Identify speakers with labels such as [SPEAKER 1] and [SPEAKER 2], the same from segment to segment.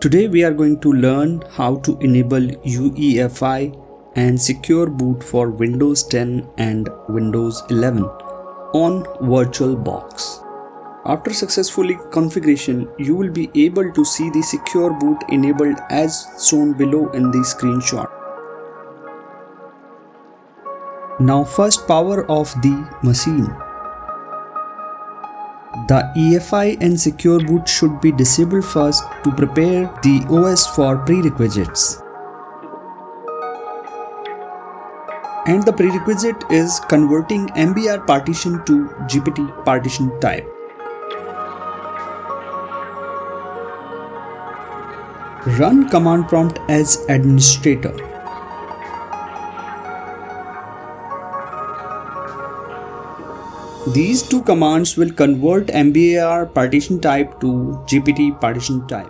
[SPEAKER 1] Today we are going to learn how to enable UEFI and Secure Boot for Windows 10 and Windows 11 on VirtualBox. After successfully configuration, you will be able to see the Secure Boot enabled as shown below in the screenshot. Now first power off the machine. The EFI and Secure Boot should be disabled first to prepare the OS for prerequisites. And the prerequisite is converting MBR partition to GPT partition type. Run command prompt as administrator. These two commands will convert MBR partition type to GPT partition type.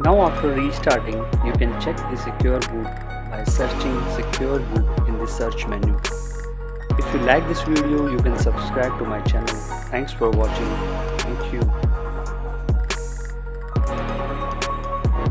[SPEAKER 1] Now after restarting, you can check the Secure Boot by searching Secure Boot in the search menu. If you like this video, you can subscribe to my channel. Thanks for watching. Thank you.